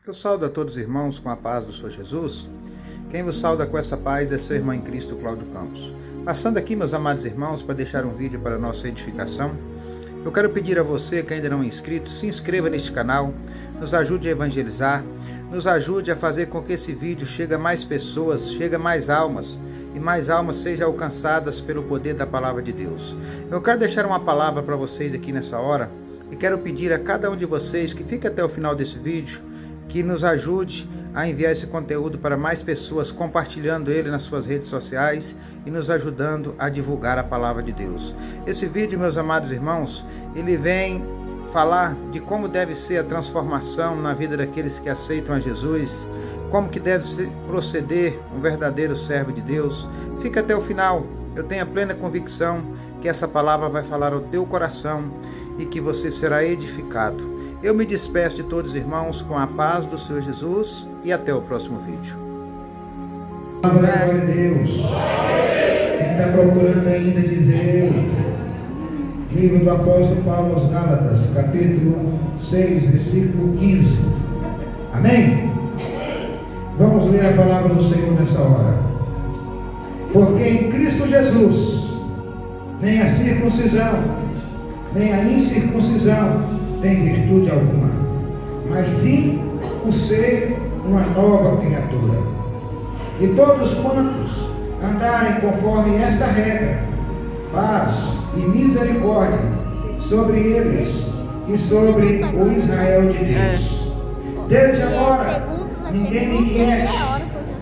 Eu saúdo a todos os irmãos com a paz do Senhor Jesus. Quem vos sauda com essa paz é seu irmão em Cristo, Cláudio Campos. Passando aqui, meus amados irmãos, para deixar um vídeo para nossa edificação, eu quero pedir a você que ainda não é inscrito, se inscreva neste canal, nos ajude a evangelizar, nos ajude a fazer com que esse vídeo chegue a mais pessoas, chegue a mais almas, e mais almas sejam alcançadas pelo poder da palavra de Deus. Eu quero deixar uma palavra para vocês aqui nessa hora, e quero pedir a cada um de vocês que fique até o final desse vídeo, que nos ajude a enviar esse conteúdo para mais pessoas, compartilhando ele nas suas redes sociais e nos ajudando a divulgar a palavra de Deus. Esse vídeo, meus amados irmãos, ele vem falar de como deve ser a transformação na vida daqueles que aceitam a Jesus, como que deve proceder um verdadeiro servo de Deus. Fica até o final, eu tenho a plena convicção que essa palavra vai falar ao teu coração e que você será edificado. Eu me despeço de todos os irmãos com a paz do Senhor Jesus e até o próximo vídeo. Glória a Deus. Quem está procurando ainda dizer, livro do apóstolo Paulo aos Gálatas, capítulo 6, versículo 15. Amém? Vamos ler a palavra do Senhor nessa hora. Porque em Cristo Jesus, nem a circuncisão, nem a incircuncisão tem virtude alguma, mas sim o ser uma nova criatura. E todos quantos andarem conforme esta regra, paz e misericórdia sobre eles e sobre o Israel de Deus. Desde agora, ninguém me inquiete,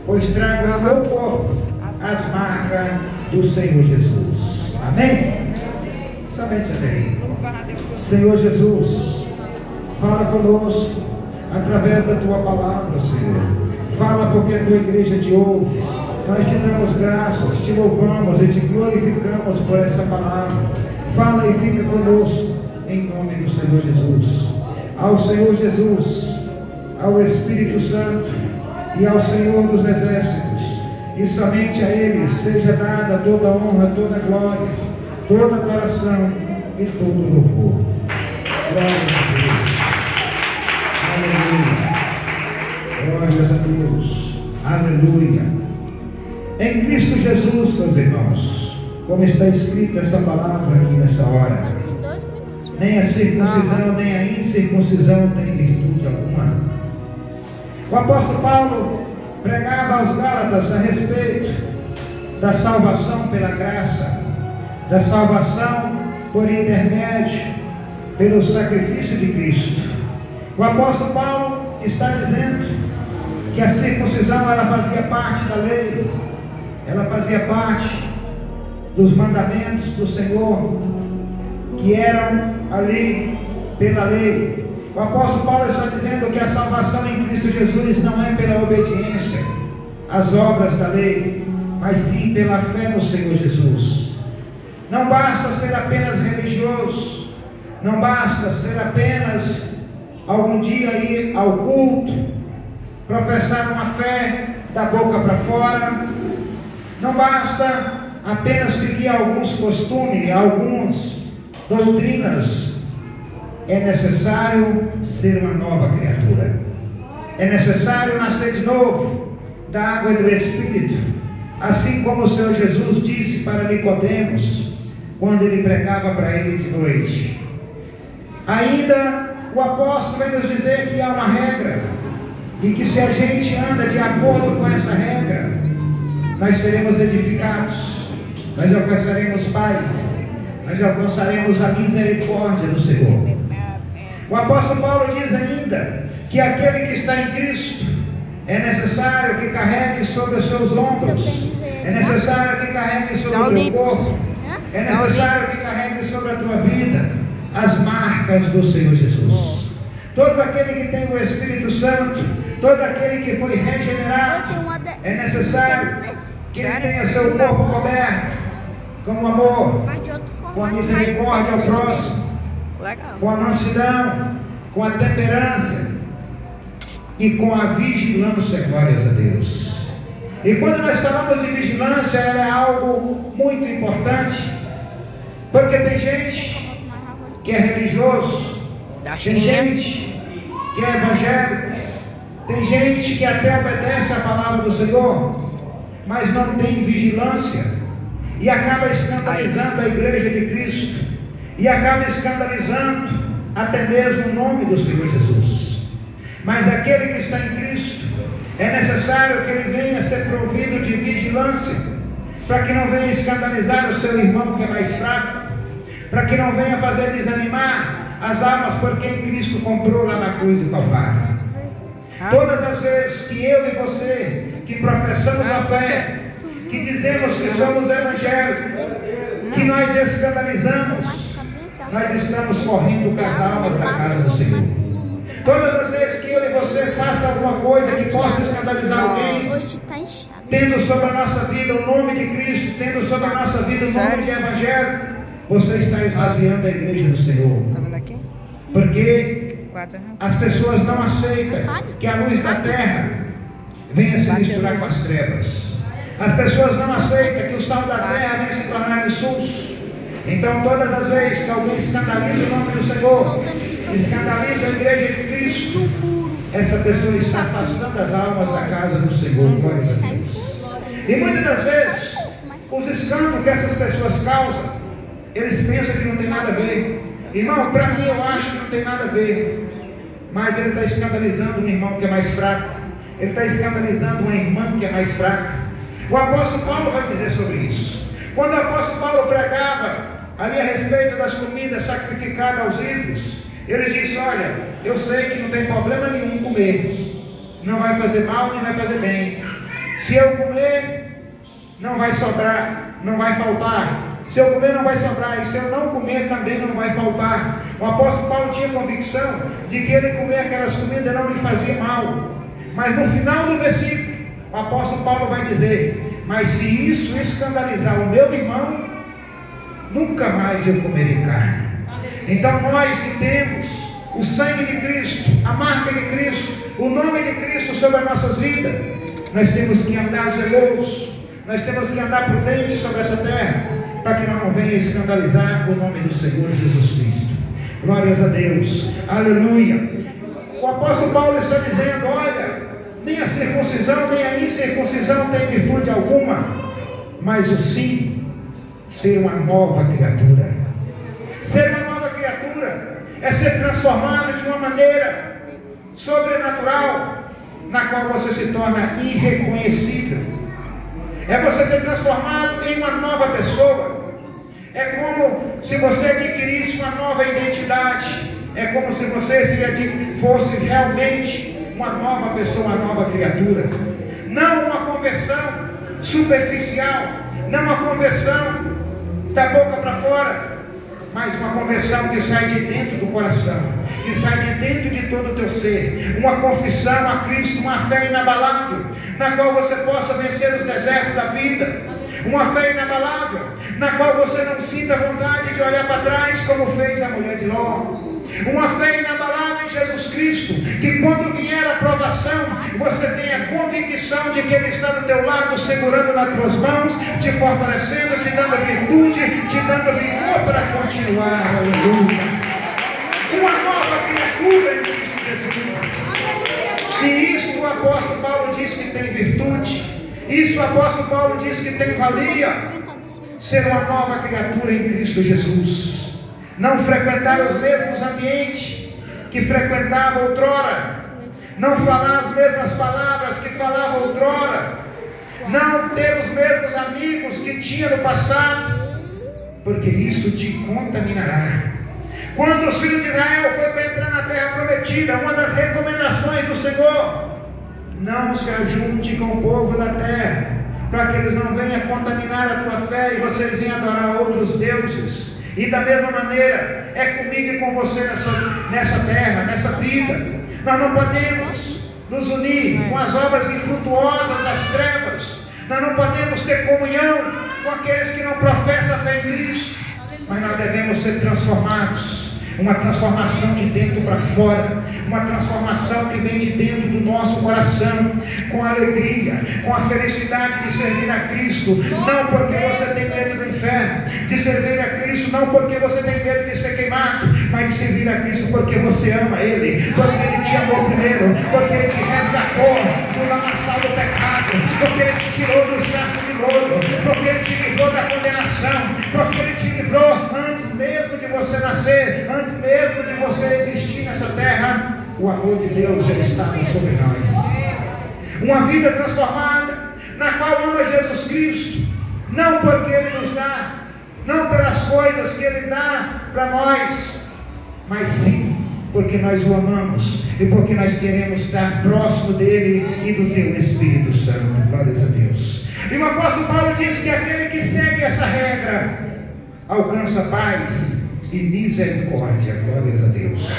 pois trago em meu corpo as marcas do Senhor Jesus. Amém? Somente até aí. Senhor Jesus, fala conosco através da tua palavra, Senhor. Fala porque a tua igreja te ouve. Nós te damos graças, te louvamos e te glorificamos por essa palavra. Fala e fica conosco em nome do Senhor Jesus. Ao Senhor Jesus, ao Espírito Santo e ao Senhor dos Exércitos, e somente a Ele seja dada toda a honra, toda a glória, toda a adoração e todo o louvor. Glória a Deus. Aleluia. Glórias a Deus. Aleluia. Em Cristo Jesus, meus irmãos, como está escrita essa palavra aqui nessa hora, nem a circuncisão, nem a incircuncisão tem virtude alguma. O apóstolo Paulo pregava aos Gálatas a respeito da salvação pela graça, da salvação por intermédio, pelo sacrifício de Cristo. O apóstolo Paulo está dizendo que a circuncisão ela fazia parte da lei, ela fazia parte dos mandamentos do Senhor, que eram ali pela lei. O apóstolo Paulo está dizendo que a salvação em Cristo Jesus não é pela obediência às obras da lei, mas sim pela fé no Senhor Jesus. Não basta ser apenas religioso, não basta ser apenas algum dia ir ao culto, professar uma fé da boca para fora, não basta apenas seguir alguns costumes, algumas doutrinas. É necessário ser uma nova criatura, é necessário nascer de novo da água e do Espírito, assim como o Senhor Jesus disse para Nicodemos, quando ele pregava para ele de noite. Ainda o apóstolo vai nos dizer que há uma regra, e que se a gente anda de acordo com essa regra, nós seremos edificados, nós alcançaremos paz, nós alcançaremos a misericórdia do Senhor. O apóstolo Paulo diz ainda que aquele que está em Cristo é necessário que carregue sobre os seus ombros, é necessário que carregue sobre o teu corpo, é necessário que carregue sobre a tua vida as marcas do Senhor Jesus. Todo aquele que tem o Espírito Santo, todo aquele que foi regenerado, é necessário que ele tenha seu corpo coberto com o amor, com a misericórdia ao próximo, com a mansidão, com a temperança e com a vigilância. Glórias a Deus. E quando nós falamos de vigilância, ela é algo muito importante, porque tem gente que é religioso, tem gente que é evangélico, Tem gente que até obedece a palavra do Senhor, mas não tem vigilância, e acaba escandalizando a igreja de Cristo, e acaba escandalizando até mesmo o nome do Senhor Jesus. Mas aquele que está em Cristo, é necessário que ele venha ser provido de vigilância, para que não venha escandalizar o seu irmão que é mais fraco, para que não venha fazer desanimar as almas por quem Cristo comprou lá na cruz do Calvário. Todas as vezes que eu e você, que professamos a fé, que dizemos que somos evangélicos, que nós escandalizamos, nós estamos correndo com as almas da casa do Senhor. Todas as vezes que eu e você faça alguma coisa que possa escandalizar alguém, tendo sobre a nossa vida o nome de Cristo, tendo sobre a nossa vida o nome de Evangelho, você está esvaziando a igreja do Senhor. Porque as pessoas não aceitam que a luz da terra venha se misturar com as trevas. As pessoas não aceitam que o sal da terra venha se tornar insulso. Então, todas as vezes que alguém escandaliza o nome do Senhor, escandaliza a igreja de Cristo, essa pessoa está afastando as almas da casa do Senhor. Glória a Deus. E muitas das vezes, os escândalos que essas pessoas causam, eles pensam que não tem nada a ver. Irmão, para mim eu acho que não tem nada a ver. Mas ele está escandalizando um irmão que é mais fraco. Ele está escandalizando uma irmã que é mais fraca. O apóstolo Paulo vai dizer sobre isso. Quando o apóstolo Paulo pregava ali a respeito das comidas sacrificadas aos ídolos, ele disse: olha, eu sei que não tem problema nenhum comer, não vai fazer mal nem vai fazer bem. Se eu comer, não vai sobrar, não vai faltar. Se eu comer, não vai sobrar, e se eu não comer, também não vai faltar. O apóstolo Paulo tinha convicção de que ele comer aquelas comidas não lhe fazia mal. Mas no final do versículo, o apóstolo Paulo vai dizer: mas se isso escandalizar o meu irmão, nunca mais eu comerei carne. Então nós que temos o sangue de Cristo, a marca de Cristo, o nome de Cristo sobre as nossas vidas, nós temos que andar zelosos, nós temos que andar prudentes sobre essa terra, para que não venha escandalizar o nome do Senhor Jesus Cristo. Glórias a Deus, aleluia. O apóstolo Paulo está dizendo: olha, nem a circuncisão nem a incircuncisão tem virtude alguma, mas o sim, ser uma nova criatura. Ser uma nova criatura é ser transformado de uma maneira sobrenatural, na qual você se torna irreconhecível. É você ser transformado em uma nova pessoa. É como se você adquirisse uma nova identidade. É como se você fosse realmente uma nova pessoa, uma nova criatura. Não uma conversão superficial, não uma conversão da boca para fora, mas uma conversão que sai de dentro do coração, que sai de dentro de todo o teu ser. Uma confissão a Cristo, uma fé inabalável, na qual você possa vencer os desertos da vida. Uma fé inabalável, na qual você não sinta vontade de olhar para trás, como fez a mulher de Ló. Uma fé inabalável em Jesus Cristo, que quando vier a provação, você tenha convicção de que Ele está do teu lado, segurando nas tuas mãos, te fortalecendo, te dando virtude, te dando vigor para continuar. Aleluia. Uma nova criatura em Cristo Jesus. E isso o apóstolo Paulo diz que tem virtude. Isso o apóstolo Paulo diz que tem valia. Ser uma nova criatura em Cristo Jesus. Não frequentar os mesmos ambientes que frequentava outrora. Não falar as mesmas palavras que falava outrora. Não ter os mesmos amigos que tinha no passado, porque isso te contaminará. Quando os filhos de Israel foi para entrar na terra prometida, uma das recomendações do Senhor: não se ajunte com o povo da terra, para que eles não venham contaminar a tua fé e vocês venham adorar outros deuses. E da mesma maneira é comigo e com você nessa terra, nessa vida. Nós não podemos nos unir com as obras infrutuosas das trevas. Nós não podemos ter comunhão com aqueles que não professam a fé em Cristo. Mas nós devemos ser transformados. Uma transformação de dentro para fora, uma transformação que vem de dentro do nosso coração, com alegria, com a felicidade de servir a Cristo, não porque você tem medo do inferno, de servir a Cristo não porque você tem medo de ser queimado, mas de servir a Cristo porque você ama Ele, porque Ele te amou primeiro, porque Ele te resgatou você nascer, antes mesmo de você existir nessa terra, o amor de Deus já estava sobre nós. Uma vida transformada, na qual ama Jesus Cristo, não porque Ele nos dá, não pelas coisas que Ele dá para nós, mas sim porque nós o amamos e porque nós queremos estar próximo dEle e do Teu Espírito Santo. Glórias a Deus. E o apóstolo Paulo diz que aquele que segue essa regra alcança paz e misericórdia. Glórias a Deus.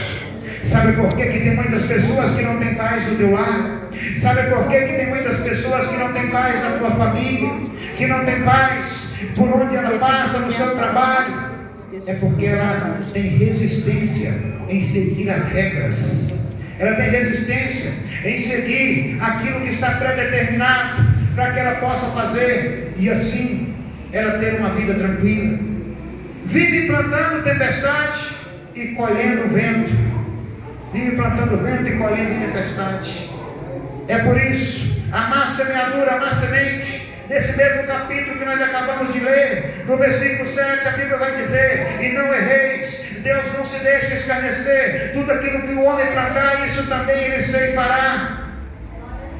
Sabe por que tem muitas pessoas que não têm paz no teu lar? Sabe por que tem muitas pessoas que não têm paz na tua família? Que não têm paz por onde ela passa no seu trabalho? É porque ela tem resistência em seguir as regras. Ela tem resistência em seguir aquilo que está predeterminado para que ela possa fazer, e assim ela ter uma vida tranquila. Vive plantando tempestade e colhendo vento. Vive plantando vento e colhendo tempestade. É por isso, amar a semeadura, amar a semente. Nesse mesmo capítulo que nós acabamos de ler, no versículo 7, a Bíblia vai dizer: e não erreis, Deus não se deixa escarnecer, tudo aquilo que o homem plantar, isso também Ele ceifará.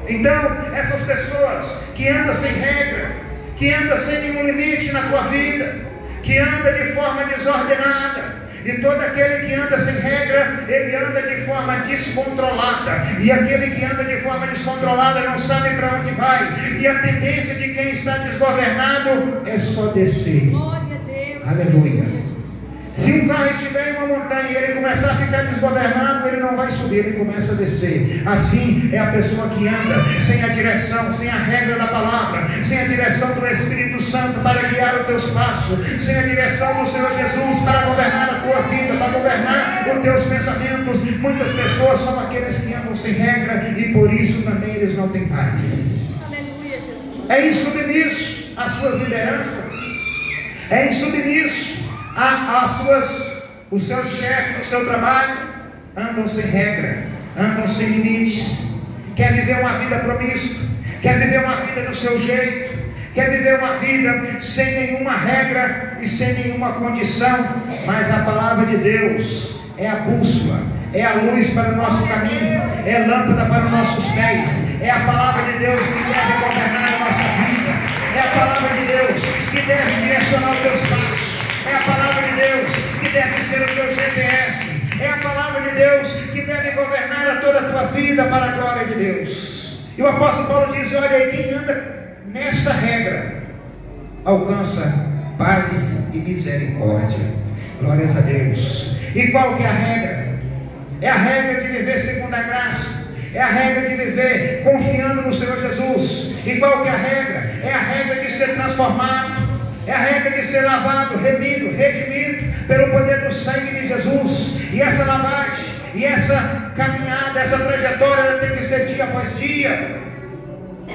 Então, essas pessoas que andam sem regra, que andam sem nenhum limite na tua vida, que andam de forma desordenada, e todo aquele que anda sem regra, ele anda de forma descontrolada. E aquele que anda de forma descontrolada não sabe para onde vai. E a tendência de quem está desgovernado é só descer. Glória a Deus. Aleluia. Se um carro estiver em uma montanha e ele começar a ficar desgovernado, ele não vai subir, ele começa a descer. Assim é a pessoa que anda sem a direção, sem a regra da palavra, sem a direção do Espírito Santo para guiar os teus passos, sem a direção do Senhor Jesus para governar a tua vida, para governar os teus pensamentos. Muitas pessoas são aqueles que andam sem regra e por isso também eles não têm paz. Aleluia, Jesus. É insubmisso às suas lideranças, é insubmisso os seus chefes do seu trabalho, andam sem regra, andam sem limites, quer viver uma vida promíscua, quer viver uma vida do seu jeito, quer viver uma vida sem nenhuma regra e sem nenhuma condição. Mas a palavra de Deus é a bússola, é a luz para o nosso caminho, é a lâmpada para os nossos pés, é a palavra de Deus que deve governar a nossa vida, é a palavra de Deus que deve direcionar os teus passos, é a palavra de Deus que deve ser o teu GPS, é a palavra de Deus que deve governar a toda a tua vida para a glória de Deus. E o apóstolo Paulo diz: olha aí, quem anda nessa regra alcança paz e misericórdia. Glórias a Deus. E qual que é a regra? É a regra de viver segundo a graça, é a regra de viver confiando no Senhor Jesus. E qual que é a regra? É a regra de ser transformado, é a regra de ser lavado, remido, redimido pelo poder do sangue de Jesus. E essa lavagem, e essa caminhada, essa trajetória, ela tem que ser dia após dia.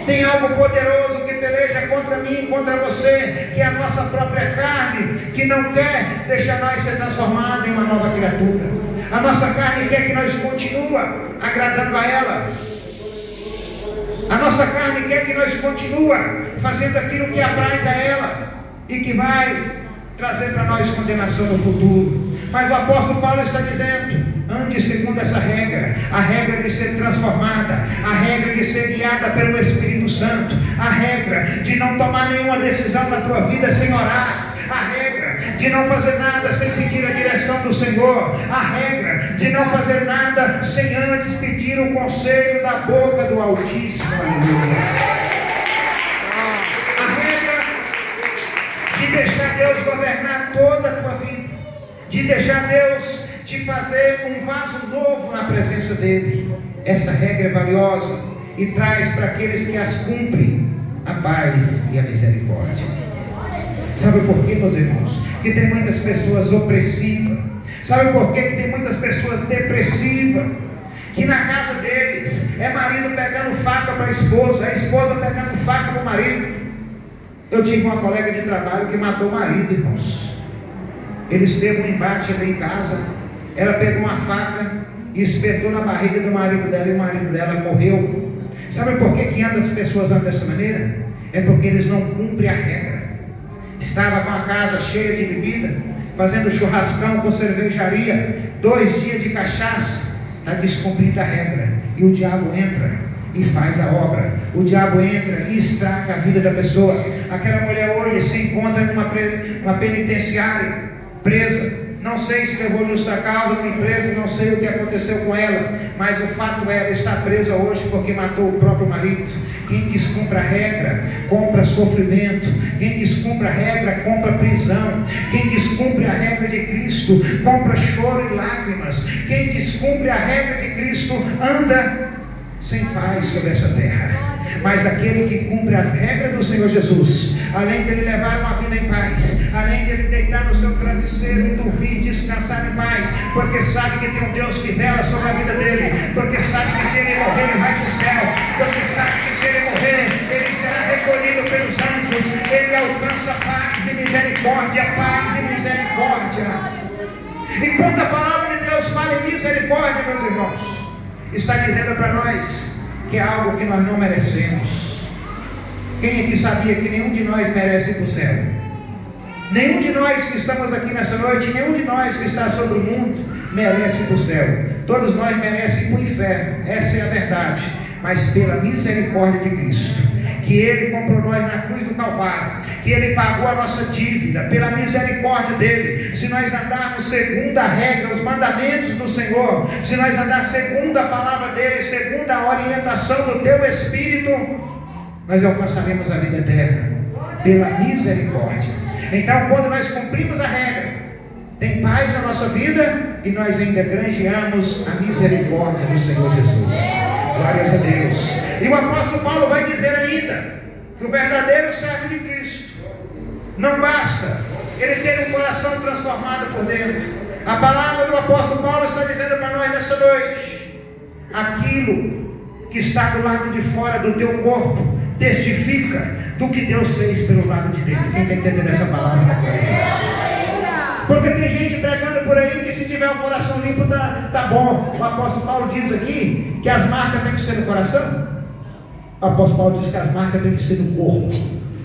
Tem algo poderoso que peleja contra mim, contra você, que é a nossa própria carne, que não quer deixar nós ser transformados em uma nova criatura. A nossa carne quer que nós continue agradando a ela. A nossa carne quer que nós continue fazendo aquilo que apraz a ela e que vai trazer para nós condenação no futuro. Mas o apóstolo Paulo está dizendo: ande segundo essa regra, a regra de ser transformada, a regra de ser guiada pelo Espírito Santo, a regra de não tomar nenhuma decisão na tua vida sem orar, a regra de não fazer nada sem pedir a direção do Senhor, a regra de não fazer nada sem antes pedir o conselho da boca do Altíssimo. Aleluia. De deixar Deus governar toda a tua vida, de deixar Deus te fazer um vaso novo na presença dEle. Essa regra é valiosa e traz para aqueles que as cumprem a paz e a misericórdia. Sabe por quê, meus irmãos? Que tem muitas pessoas opressivas. Sabe por quê? Que tem muitas pessoas depressivas, que na casa deles é marido pegando faca para a esposa pegando faca para o marido. Eu tive uma colega de trabalho que matou o marido, irmãos. Eles teve um embate ali em casa. Ela pegou uma faca e espetou na barriga do marido dela, e o marido dela morreu. Sabe por que as pessoas andam dessa maneira? É porque eles não cumprem a regra. Estava com a casa cheia de bebida, fazendo churrascão com cervejaria, 2 dias de cachaça, está descumprindo a regra. E o diabo entra e faz a obra. O diabo entra e estraga a vida da pessoa. Aquela mulher hoje se encontra numa penitenciária, presa. Não sei se levou justa causa no emprego, não sei o que aconteceu com ela, mas o fato é, ela está presa hoje porque matou o próprio marido. Quem descumpre a regra, compra sofrimento. Quem descumpre a regra, compra prisão. Quem descumpre a regra de Cristo, compra choro e lágrimas. Quem descumpre a regra de Cristo, anda sem paz sobre essa terra. Mas aquele que cumpre as regras do Senhor Jesus, além de ele levar uma vida em paz, além de ele deitar no seu travesseiro e dormir, descansar em paz, porque sabe que tem um Deus que vela sobre a vida dele, porque sabe que se ele morrer ele vai para o céu, porque sabe que se ele morrer ele será recolhido pelos anjos, ele alcança paz e misericórdia, paz e misericórdia. Enquanto a palavra de Deus fala em misericórdia, meus irmãos, está dizendo para nós que é algo que nós não merecemos. Quem aqui sabia que nenhum de nós merece ir para o céu? Nenhum de nós que estamos aqui nessa noite, nenhum de nós que está sobre o mundo merece ir para o céu. Todos nós merecemos ir para o inferno, essa é a verdade. Mas pela misericórdia de Cristo, que Ele comprou nós na cruz do Calvário, que Ele pagou a nossa dívida, pela misericórdia dEle, se nós andarmos segundo a regra, os mandamentos do Senhor, se nós andarmos segundo a palavra dEle, segundo a orientação do Teu Espírito, nós alcançaremos a vida eterna, pela misericórdia. Então, quando nós cumprimos a regra, tem paz na nossa vida, e nós ainda granjeamos a misericórdia do Senhor Jesus. Glórias a Deus. E o apóstolo Paulo vai dizer ainda que o verdadeiro servo de Cristo não basta ele ter um coração transformado por dentro. A palavra do apóstolo Paulo está dizendo para nós nessa noite: aquilo que está do lado de fora do teu corpo testifica do que Deus fez pelo lado de dentro. Quem está entendendo essa palavra? Porque tem gente pregando por aí que se tiver um coração limpo tá bom. O apóstolo Paulo diz aqui que as marcas têm que ser no coração. O apóstolo Paulo diz que as marcas têm que ser no corpo.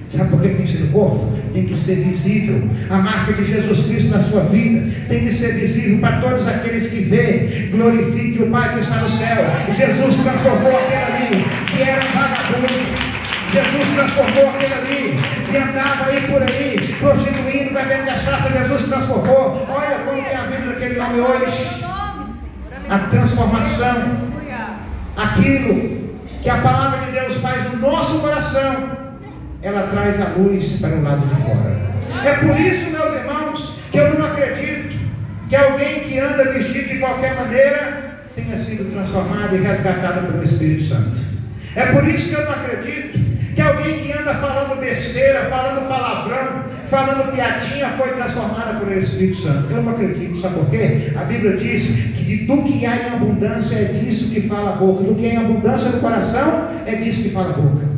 Sabe por que tem que ser no corpo? Tem que ser visível. A marca de Jesus Cristo na sua vida tem que ser visível para todos aqueles que vê. Glorifique o Pai que está no céu. Jesus transformou aquele ali que era um vagabundo. Jesus transformou aquele ali que andava aí por aí prostituindo, bebendo cachaça. Jesus transformou. Olha como é a vida daquele homem hoje. A transformação, aquilo que a palavra de Deus faz no nosso coração, ela traz a luz para o lado de fora. É por isso, meus irmãos, que eu não acredito que alguém que anda vestido de qualquer maneira tenha sido transformado e resgatado pelo Espírito Santo. É por isso que eu não acredito que alguém que anda falando besteira, falando palavrão, falando piadinha, foi transformada pelo Espírito Santo. Eu não acredito, sabe por quê? A Bíblia diz que do que há em abundância é disso que fala a boca, do que há em abundância no coração é disso que fala a boca.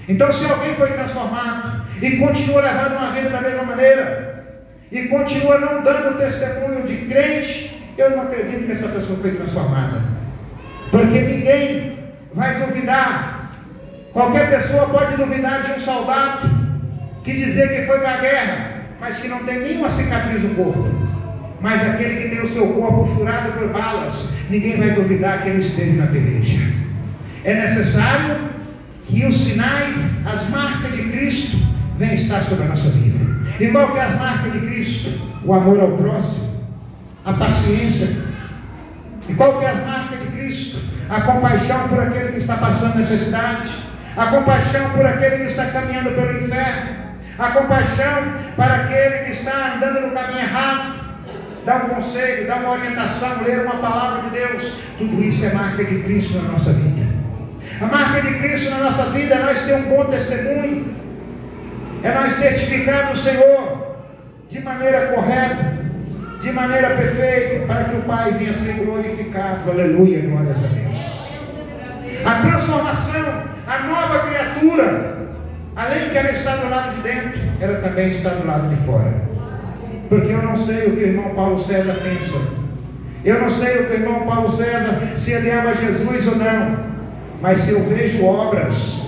Então, se alguém foi transformado e continua levando uma vida da mesma maneira, e continua não dando testemunho de crente, eu não acredito que essa pessoa foi transformada, porque ninguém vai duvidar. Qualquer pessoa pode duvidar de um soldado que dizer que foi para a guerra, mas que não tem nenhuma cicatriz no corpo. Mas aquele que tem o seu corpo furado por balas, ninguém vai duvidar que ele esteve na peleja. É necessário que os sinais, as marcas de Cristo venham estar sobre a nossa vida. E qual que é as marcas de Cristo? O amor ao próximo, a paciência. E qual que é as marcas de Cristo? A compaixão por aquele que está passando necessidade, a compaixão por aquele que está caminhando pelo inferno, a compaixão para aquele que está andando no caminho errado, dar um conselho, dar uma orientação, ler uma palavra de Deus. Tudo isso é marca de Cristo na nossa vida. A marca de Cristo na nossa vida é nós ter um bom testemunho, é nós testificar o Senhor de maneira correta, de maneira perfeita, para que o Pai venha ser glorificado. Aleluia, glórias a Deus. A transformação, a nova criatura, além que ela está do lado de dentro, ela também está do lado de fora. Porque eu não sei o que o irmão Paulo César pensa, eu não sei o que o irmão Paulo César, se ele ama Jesus ou não, mas se eu vejo obras,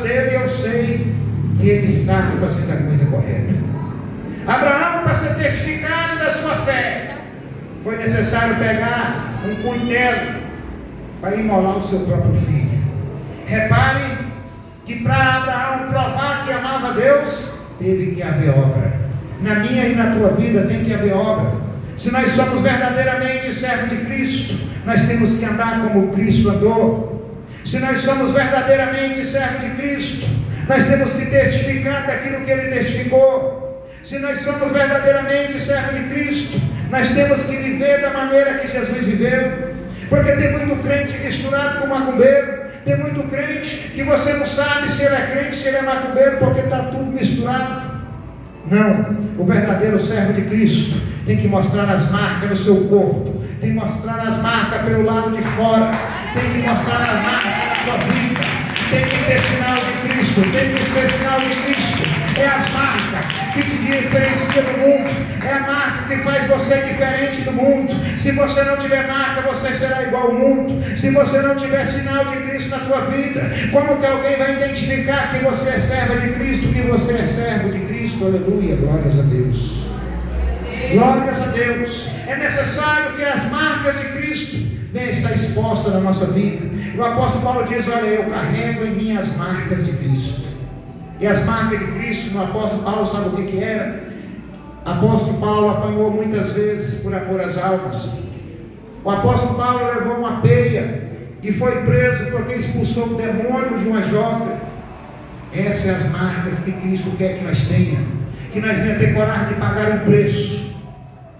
dele, eu sei que ele está fazendo a coisa correta. Abraão, para ser testificado da sua fé, foi necessário pegar um cutelo para imolar o seu próprio filho. Reparem que para Abraão provar que amava a Deus, teve que haver obra. Na minha e na tua vida tem que haver obra. Se nós somos verdadeiramente servos de Cristo, nós temos que andar como Cristo andou. Se nós somos verdadeiramente servos de Cristo, nós temos que testificar daquilo que Ele testificou. Se nós somos verdadeiramente servos de Cristo, nós temos que viver da maneira que Jesus viveu. Porque tem muito crente misturado com macumbeiro. Tem muito crente que você não sabe se ele é crente, se ele é macumbeiro, porque está tudo misturado. Não, o verdadeiro servo de Cristo tem que mostrar as marcas no seu corpo, tem que mostrar as marcas pelo lado de fora, tem que mostrar as marcas na sua vida, tem que ter sinal de Cristo, tem que ser sinal de Cristo. É as marcas que te diferencia do mundo, é a marca que faz você diferente do mundo. Se você não tiver marca, você será igual ao mundo. Se você não tiver sinal de Cristo na tua vida, como que alguém vai identificar que você é servo de Cristo, que você é servo de Cristo? Aleluia, glórias a Deus. Glórias a Deus. É necessário que as marcas de Cristo venham estar expostas na nossa vida. O apóstolo Paulo diz: olha, eu carrego em mim as marcas de Cristo. E as marcas de Cristo, no apóstolo Paulo, sabe o que era? O apóstolo Paulo apanhou muitas vezes por amor às almas. O apóstolo Paulo levou uma peia e foi preso porque expulsou o demônio de uma jovem. Essas são as marcas que Cristo quer que nós tenhamos, que nós venhamos ter coragem de pagar um preço,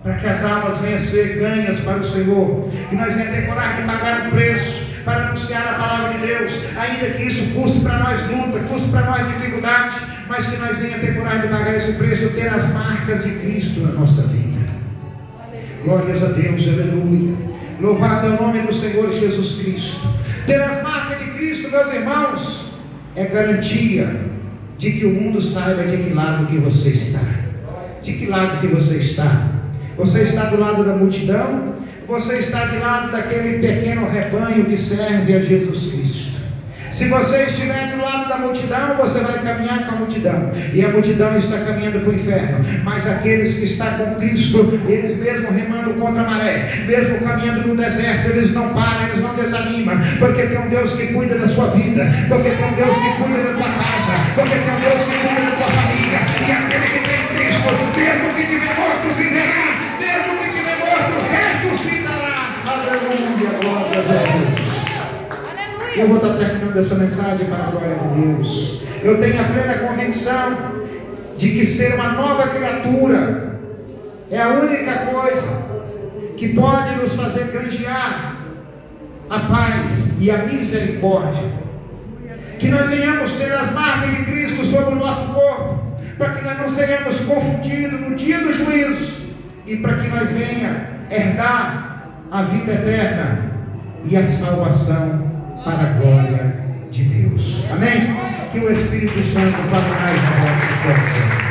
para que as almas venham ser ganhas para o Senhor, que nós venhamos ter coragem de pagar um preço, para anunciar a palavra de Deus, ainda que isso custe para nós luta, custe para nós dificuldade, mas que nós venhamos ter coragem de pagar esse preço, ter as marcas de Cristo na nossa vida. Glórias a Deus, aleluia. Louvado é o nome do Senhor Jesus Cristo. Ter as marcas de Cristo, meus irmãos, é garantia de que o mundo saiba de que lado que você está. De que lado que você está? Você está do lado da multidão? Você está de lado daquele pequeno rebanho que serve a Jesus Cristo? Se você estiver do lado da multidão, você vai caminhar com a multidão, e a multidão está caminhando para o inferno. Mas aqueles que estão com Cristo, eles mesmo remando contra a maré, mesmo caminhando no deserto, eles não param, eles não desanimam, porque tem um Deus que cuida da sua vida, porque tem um Deus que cuida da tua casa, porque tem um Deus que cuida da tua família. E aquele que tem Cristo, mesmo que tiver morto, viverá, mesmo que tiver morto, ressuscitará. Aleluia, glória a Deus. Eu vou estar terminando essa mensagem para a glória de Deus. Eu tenho a plena convicção de que ser uma nova criatura é a única coisa que pode nos fazer granjear a paz e a misericórdia. Que nós venhamos ter as marcas de Cristo sobre o nosso corpo, para que nós não sejamos confundidos no dia do juízo, e para que nós venhamos herdar a vida eterna e a salvação para a glória de Deus. Amém? Que o Espírito Santo vá mais na nossa vida.